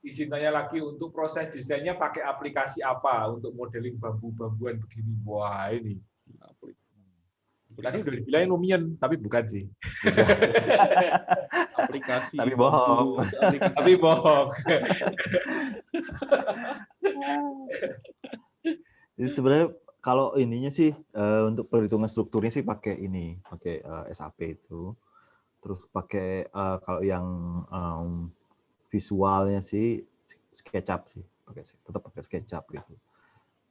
izin tanya lagi untuk proses desainnya pakai aplikasi apa untuk modeling bambu-bambuan begini. Wah, ini. Tadi udah dibilangin Lumion, tapi bukan sih. Aplikasi. Tapi bohong. Tapi bohong. Jadi sebenarnya kalau ininya sih untuk perhitungan strukturnya sih pakai ini, pakai SAP itu. Terus pakai kalau yang visualnya sih SketchUp sih, tetap pakai SketchUp gitu.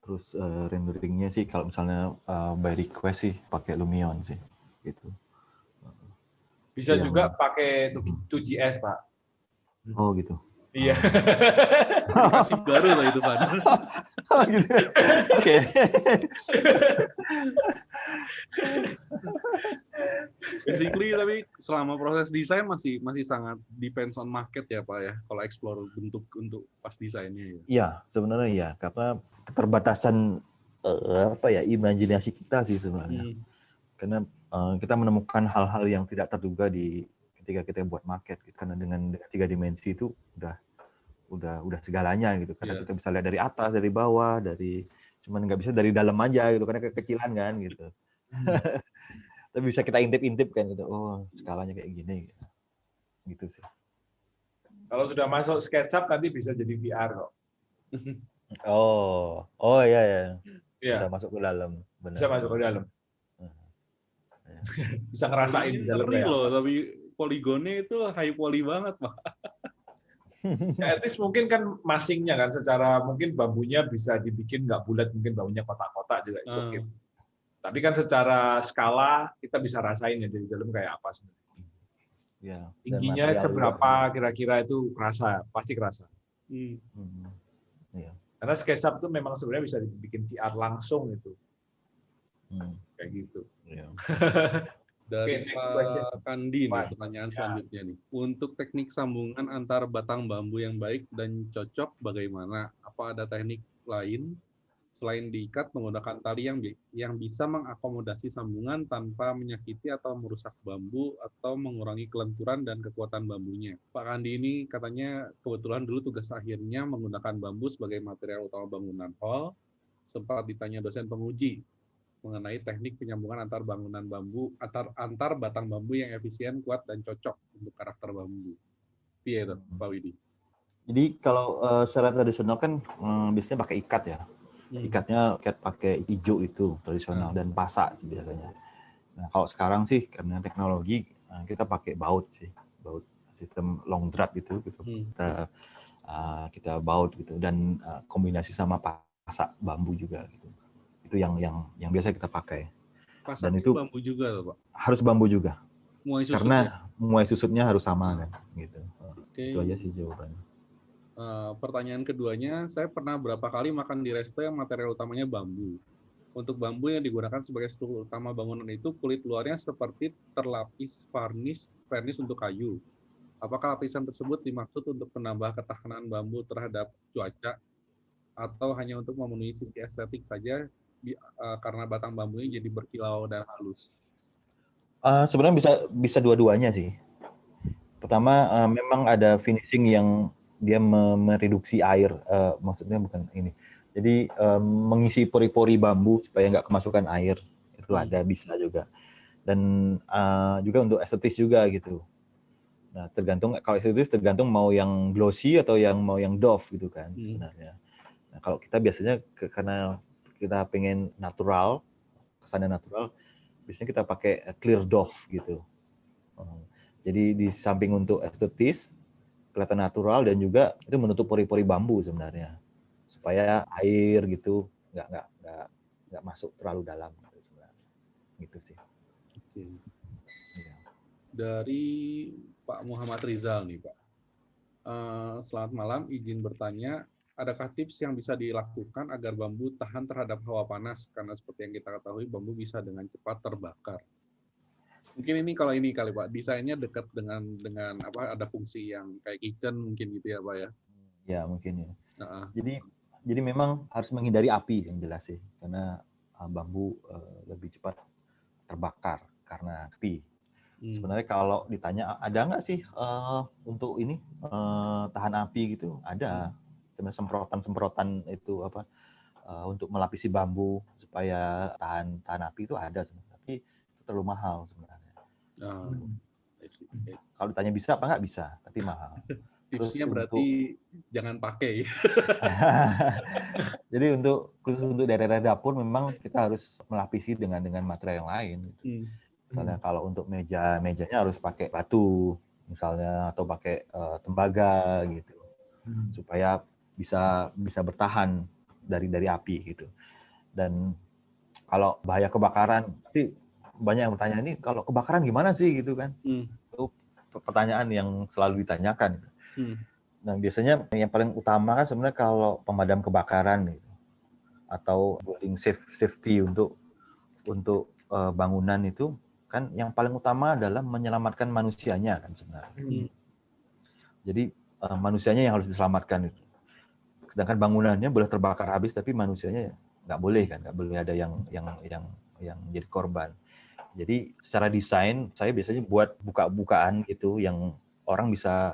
Terus renderingnya sih kalau misalnya by request sih pakai Lumion sih, gitu. Bisa juga pakai 2GS, Pak. Oh gitu. Iya. Aplikasi baru lah itu, Pak. Oh gitu. Oke. Basically tapi selama proses desain masih sangat depends on market ya, Pak ya. Kalau explore bentuk untuk pas desainnya ya. Iya, sebenarnya ya, karena keterbatasan imajinasi kita sih sebenarnya. Karena kita menemukan hal-hal yang tidak terduga ketika kita buat market gitu. Karena dengan 3 dimensi itu udah segalanya gitu. Karena kita bisa lihat dari atas, dari bawah, cuman nggak bisa dari dalam aja gitu karena kekecilan kan gitu. Tapi bisa kita intip-intip kan gitu. Oh, skalanya kayak gini gitu sih. Kalau sudah masuk SketchUp nanti bisa jadi VR kok. Oh iya. Bisa masuk ke dalam, benar. Bisa masuk ke dalam. Bisa ngerasain di dalam kayak loh, tapi poligonnya itu high poly banget, Pak. Ya, at least mungkin kan masingnya kan secara mungkin bambunya bisa dibikin nggak bulat, mungkin bambunya kotak-kotak juga oke. Tapi kan secara skala kita bisa rasain ya di dalam kayak apa sebenarnya. Ya, tingginya seberapa kira-kira itu pasti kerasa. Ya. Karena SketchUp itu memang sebenarnya bisa dibikin VR langsung itu. Kayak gitu. Ya. Dari Pak Kandi nih, pertanyaan selanjutnya nih. Untuk teknik sambungan antar batang bambu yang baik dan cocok bagaimana? Apa ada teknik lain selain diikat menggunakan tali yang bisa mengakomodasi sambungan tanpa menyakiti atau merusak bambu atau mengurangi kelenturan dan kekuatan bambunya? Pak Kandi ini katanya kebetulan dulu tugas akhirnya menggunakan bambu sebagai material utama bangunan hall. Sempat ditanya dosen penguji mengenai teknik penyambungan antar bangunan bambu, antar batang bambu yang efisien, kuat, dan cocok untuk karakter bambu. Iya itu, Pak Widi. Jadi kalau secara tradisional kan biasanya pakai ikat ya. Ikatnya pakai hijau itu tradisional dan pasak biasanya. Nah kalau sekarang sih karena teknologi kita pakai baut sih, baut sistem long drat gitu. Kita baut gitu dan kombinasi sama pasak bambu juga gitu. Itu yang biasa kita pakai. Pasak dan itu bambu juga loh, Pak? Harus bambu juga. Karena muai susutnya harus sama kan gitu. Itu aja sih jawabannya. Pertanyaan keduanya, saya pernah berapa kali makan di resto yang material utamanya bambu. Untuk bambu yang digunakan sebagai struktur utama bangunan itu kulit luarnya seperti terlapis varnish untuk kayu. Apakah lapisan tersebut dimaksud untuk menambah ketahanan bambu terhadap cuaca atau hanya untuk memenuhi sisi estetik saja karena batang bambunya jadi berkilau dan halus? Sebenarnya bisa dua-duanya sih. Pertama memang ada finishing yang dia mereduksi air, maksudnya bukan ini. Jadi mengisi pori-pori bambu supaya nggak kemasukan air itu ada bisa juga. Dan juga untuk estetis juga gitu. Nah tergantung kalau estetis tergantung mau yang glossy atau mau yang doff gitu kan sebenarnya. Nah kalau kita biasanya karena kita pengen natural, kesannya natural, biasanya kita pakai clear doff gitu. Jadi di samping untuk estetis kelihatan natural dan juga itu menutup pori-pori bambu sebenarnya supaya air gitu nggak masuk terlalu dalam gitu sebenarnya gitu sih. Oke. Ya. Dari Pak Muhammad Rizal nih Pak. Selamat malam, izin bertanya, adakah tips yang bisa dilakukan agar bambu tahan terhadap hawa panas? Karena seperti yang kita ketahui bambu bisa dengan cepat terbakar. Mungkin ini kalau ini kali Pak, desainnya dekat dengan apa, ada fungsi yang kayak kitchen mungkin gitu ya Pak ya? Ya mungkin ya. Jadi memang harus menghindari api yang jelas sih, karena bambu lebih cepat terbakar karena api. Sebenarnya kalau ditanya ada nggak sih untuk ini tahan api gitu, ada. Sebenarnya semprotan itu apa untuk melapisi bambu supaya tahan api itu ada sebenarnya. Tapi itu terlalu mahal sebenarnya. Kalau ditanya bisa apa nggak, bisa, tapi mahal. Tipsnya berarti jangan pakai. Jadi khusus untuk daerah dapur memang kita harus melapisi dengan material yang lain. Gitu. Misalnya kalau untuk mejanya harus pakai batu misalnya, atau pakai tembaga gitu, supaya bisa bertahan dari api gitu. Dan kalau bahaya kebakaran, sih banyak yang bertanya, ini kalau kebakaran gimana sih gitu kan? Itu pertanyaan yang selalu ditanyakan. Nah, biasanya yang paling utama kan sebenarnya kalau pemadam kebakaran gitu, atau building safety untuk bangunan itu kan yang paling utama adalah menyelamatkan manusianya kan sebenarnya. Jadi manusianya yang harus diselamatkan itu. Sedangkan bangunannya boleh terbakar habis, tapi manusianya nggak boleh kan, nggak boleh ada yang jadi korban. Jadi secara desain saya biasanya buat bukaan gitu yang orang bisa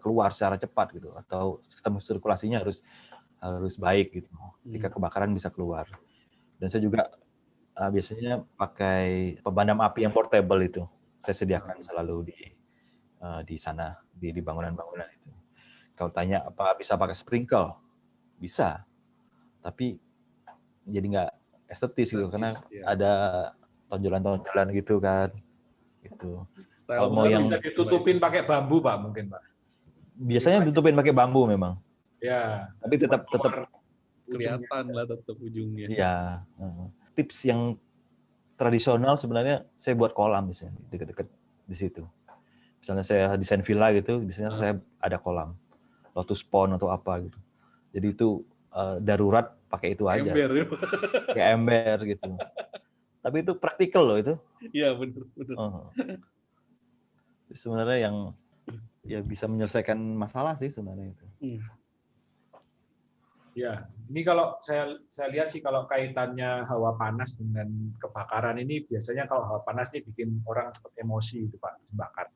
keluar secara cepat gitu, atau sistem sirkulasinya harus baik gitu ketika kebakaran bisa keluar. Dan saya juga biasanya pakai pemadam api yang portable itu saya sediakan selalu di sana, di bangunan-bangunan itu. Kalau tanya apa bisa pakai sprinkle, bisa, tapi jadi nggak estetis gitu karena ada tonjolan-tonjolan gitu kan. Gitu. Kalau mau yang bisa ditutupin pakai bambu, Pak, mungkin, Pak. Biasanya ditutupin pakai bambu memang. Ya. Tapi tetap kelihatan lah tetap ujungnya. Iya. Tips yang tradisional sebenarnya saya buat kolam misalnya dekat-dekat di situ. Misalnya saya desain villa gitu, biasanya saya ada kolam, lotus pond atau apa gitu. Jadi itu darurat pakai itu aja. Ember ya. Kayak ember gitu. Tapi itu praktikal loh itu. Iya benar. Sebenarnya yang ya bisa menyelesaikan masalah sih sebenarnya itu. Ya, ini kalau saya lihat sih kalau kaitannya hawa panas dengan kebakaran ini biasanya kalau hawa panas ini bikin orang cepat emosi itu Pak, bakar.